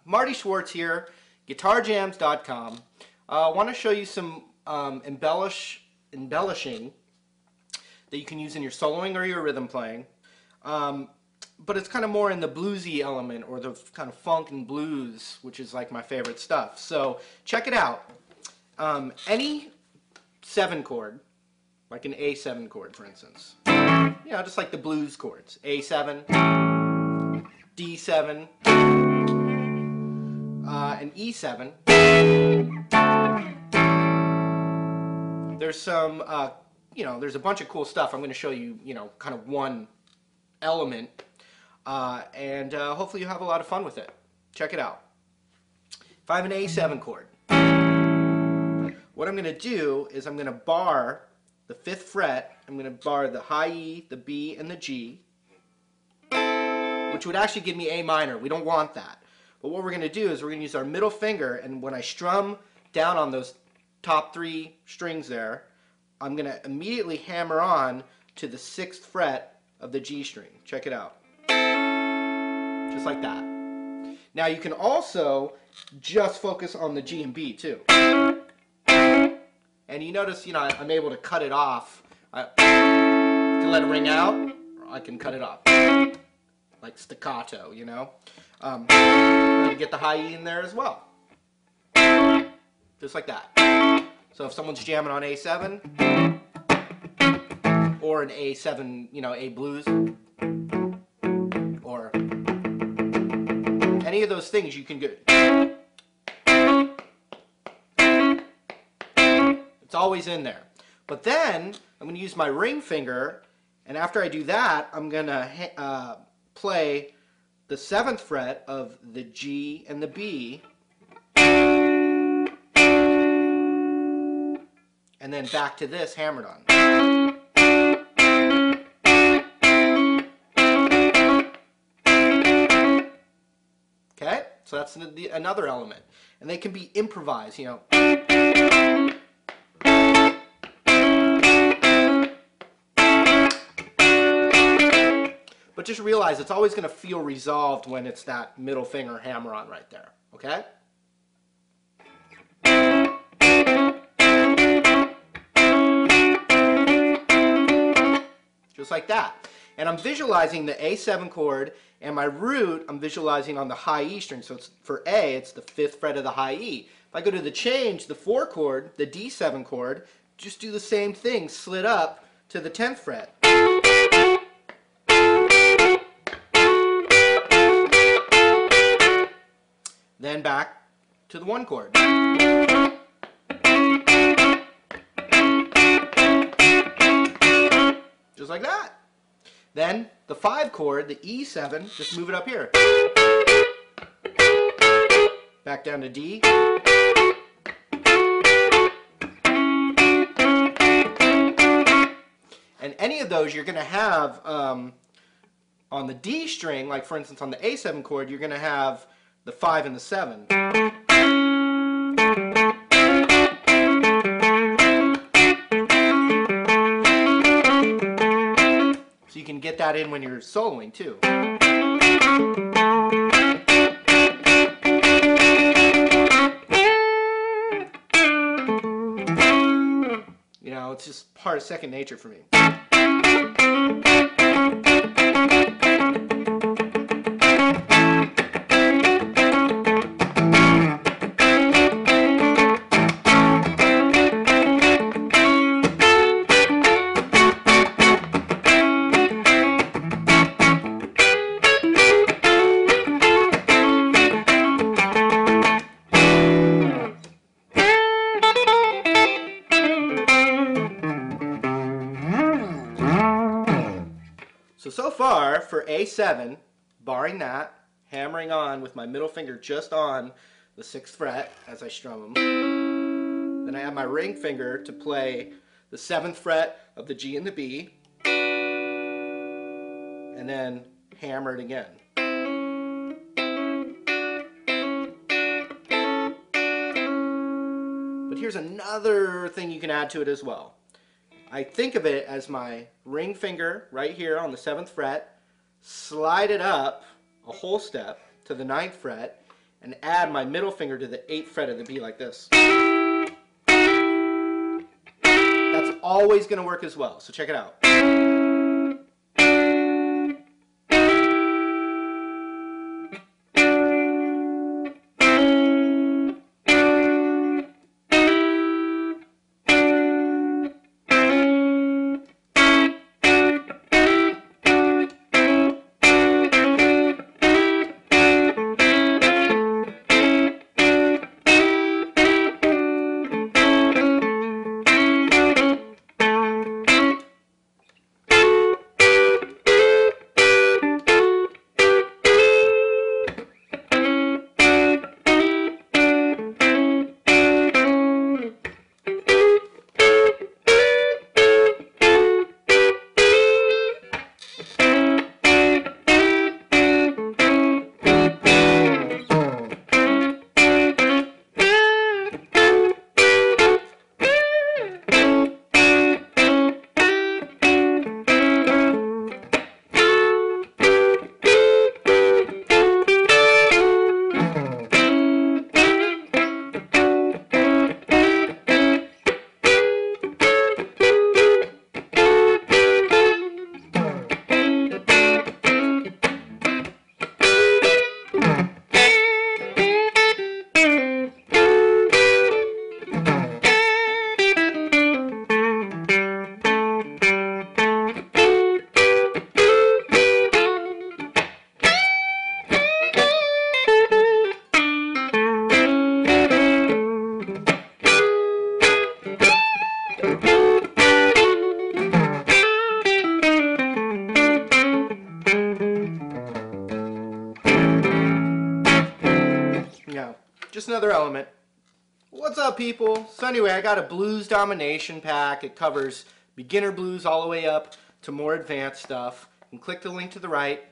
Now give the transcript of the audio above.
Marty Schwartz here, GuitarJams.com. I want to show you some embellishing that you can use in your soloing or your rhythm playing. But it's kind of more in the bluesy element, or the kind of funk and blues, which is like my favorite stuff. So check it out. Any 7 chord, like an A7 chord for instance, you know, just like the blues chords, A7, D7, and E7. There's some, you know, there's a bunch of cool stuff. I'm going to show you, you know, kind of one element, and hopefully you have a lot of fun with it. Check it out. If I have an A7 chord, what I'm going to do is I'm going to bar the 5th fret. I'm going to bar the high E, the B, and the G, which would actually give me A minor. We don't want that. But what we're going to do is we're going to use our middle finger, and when I strum down on those top 3 strings there, I'm going to immediately hammer on to the 6th fret of the G string. Check it out. Just like that. Now you can also just focus on the G and B too. And you notice, you know, I'm able to cut it off. I can let it ring out, or I can cut it off. Like staccato, you know. I'm going to get the high E in there as well. Just like that. So if someone's jamming on A7, or an A7, you know, A blues, or any of those things, you can get. It's always in there. But then I'm going to use my ring finger, and after I do that, I'm going to play the 7th fret of the G and the B, and then back to this hammered on. Okay, so that's another element, and they can be improvised, you know. But just realize it's always going to feel resolved when it's that middle finger hammer on right there, okay? Just like that. And I'm visualizing the A7 chord, and my root I'm visualizing on the high E string. So it's, for A, it's the 5th fret of the high E. If I go to the change, the 4 chord, the D7 chord, just do the same thing, slit up to the 10th fret. Then back to the 1 chord. Just like that. Then the 5 chord, the E7, just move it up here. Back down to D. And any of those you're going to have on the D string, like for instance on the A7 chord, you're going to have the 5 and the 7. So you can get that in when you're soloing too. You know, it's just part of second nature for me. So far for A7, barring that, hammering on with my middle finger just on the 6th fret as I strum them. Then I have my ring finger to play the 7th fret of the G and the B, and then hammer it again. But here's another thing you can add to it as well. I think of it as my ring finger right here on the 7th fret, slide it up a whole step to the 9th fret, and add my middle finger to the 8th fret of the B like this. That's always going to work as well, so check it out. Just another element. What's up, people? So anyway, I got a blues domination pack. It covers beginner blues all the way up to more advanced stuff. You can click the link to the right.